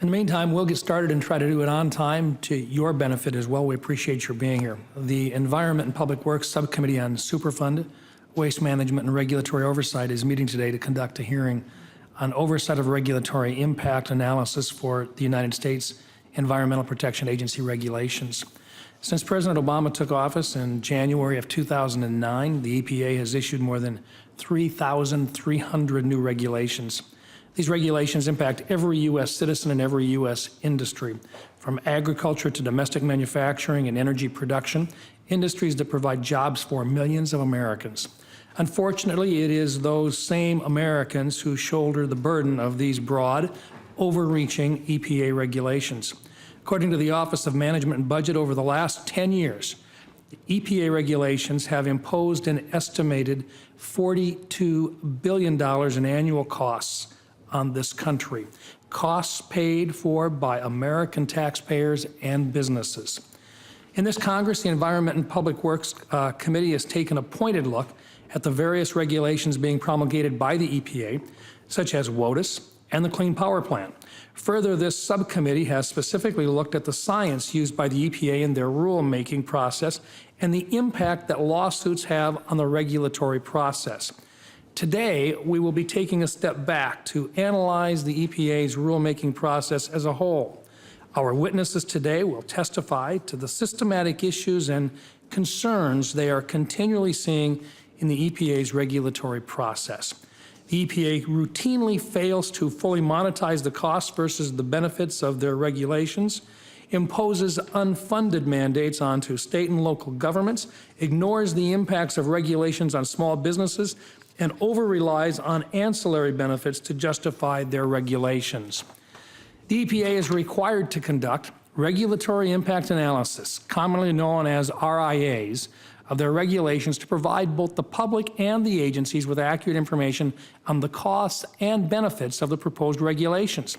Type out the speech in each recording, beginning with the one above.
In the meantime, we'll get started and try to do it on time to your benefit as well. We appreciate your being here. The Environment and Public Works Subcommittee on Superfund, Waste Management, and Regulatory Oversight is meeting today to conduct a hearing on oversight of regulatory impact analysis for the United States Environmental Protection Agency regulations. Since President Obama took office in January of 2009, the EPA has issued more than 3,300 new regulations. These regulations impact every U.S. citizen and every U.S. industry, from agriculture to domestic manufacturing and energy production, industries that provide jobs for millions of Americans. Unfortunately, it is those same Americans who shoulder the burden of these broad, overreaching EPA regulations. According to the Office of Management and Budget, over the last 10 years, the EPA regulations have imposed an estimated $42 billion in annual costs on this country, costs paid for by American taxpayers and businesses. In this Congress, the Environment and Public Works Committee has taken a pointed look at the various regulations being promulgated by the EPA, such as WOTUS and the Clean Power Plan. Further, this subcommittee has specifically looked at the science used by the EPA in their rulemaking process and the impact that lawsuits have on the regulatory process. Today, we will be taking a step back to analyze the EPA's rulemaking process as a whole. Our witnesses today will testify to the systematic issues and concerns they are continually seeing in the EPA's regulatory process. The EPA routinely fails to fully monetize the costs versus the benefits of their regulations, imposes unfunded mandates onto state and local governments, ignores the impacts of regulations on small businesses, and over-relies on ancillary benefits to justify their regulations. The EPA is required to conduct regulatory impact analysis, commonly known as RIAs, of their regulations to provide both the public and the agencies with accurate information on the costs and benefits of the proposed regulations.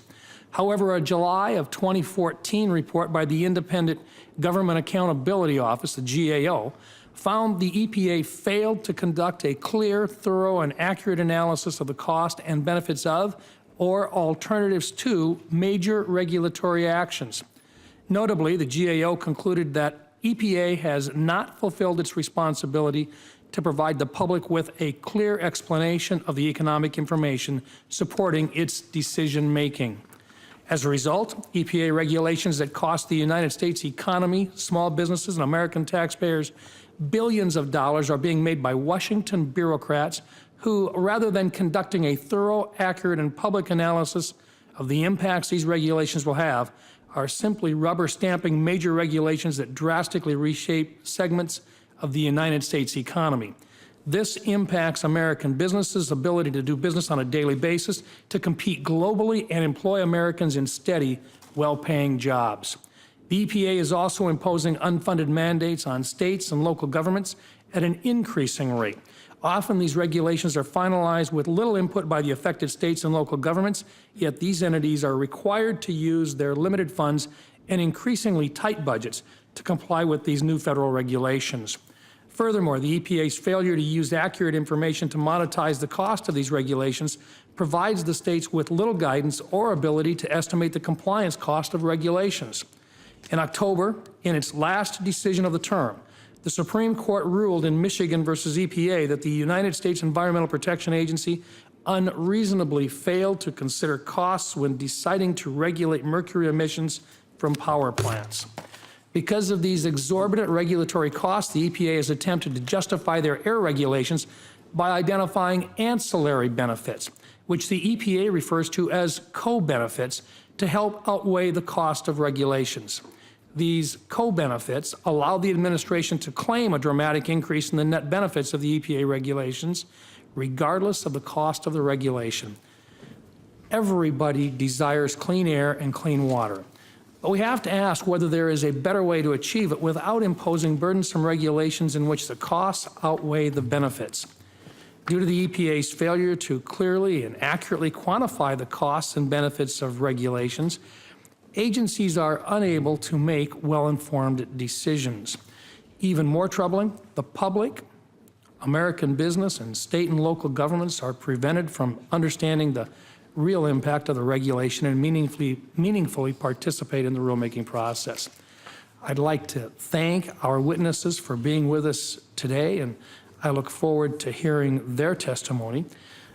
However, a July of 2014 report by the Independent Government Accountability Office, the GAO, found the EPA failed to conduct a clear, thorough, and accurate analysis of the cost and benefits of or alternatives to major regulatory actions. Notably, the GAO concluded that EPA has not fulfilled its responsibility to provide the public with a clear explanation of the economic information supporting its decision-making. As a result, EPA regulations that cost the United States economy, small businesses, and American taxpayers billions of dollars are being made by Washington bureaucrats who, rather than conducting a thorough, accurate, and public analysis of the impacts these regulations will have, are simply rubber stamping major regulations that drastically reshape segments of the United States economy. This impacts American businesses' ability to do business on a daily basis, to compete globally, and employ Americans in steady, well-paying jobs. The EPA is also imposing unfunded mandates on states and local governments at an increasing rate. Often these regulations are finalized with little input by the affected states and local governments, yet these entities are required to use their limited funds and increasingly tight budgets to comply with these new federal regulations. Furthermore, the EPA's failure to use accurate information to monetize the cost of these regulations provides the states with little guidance or ability to estimate the compliance cost of regulations. In October, in its last decision of the term, the Supreme Court ruled in Michigan versus EPA that the United States Environmental Protection Agency unreasonably failed to consider costs when deciding to regulate mercury emissions from power plants. Because of these exorbitant regulatory costs, the EPA has attempted to justify their air regulations by identifying ancillary benefits, which the EPA refers to as co-benefits, to help outweigh the cost of regulations. These co-benefits allow the administration to claim a dramatic increase in the net benefits of the EPA regulations, regardless of the cost of the regulation. Everybody desires clean air and clean water, but we have to ask whether there is a better way to achieve it without imposing burdensome regulations in which the costs outweigh the benefits. Due to the EPA's failure to clearly and accurately quantify the costs and benefits of regulations, agencies are unable to make well-informed decisions. Even more troubling, the public, American business, and state and local governments are prevented from understanding the real impact of the regulation and meaningfully participate in the rulemaking process. I'd like to thank our witnesses for being with us today, and I look forward to hearing their testimony.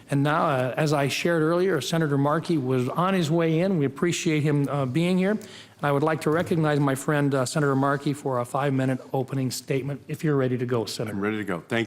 And now, as I shared earlier, Senator Markey was on his way in. We appreciate him being here. And I would like to recognize my friend, Senator Markey, for a 5-minute opening statement. If you're ready to go, Senator. I'm ready to go. Thank you.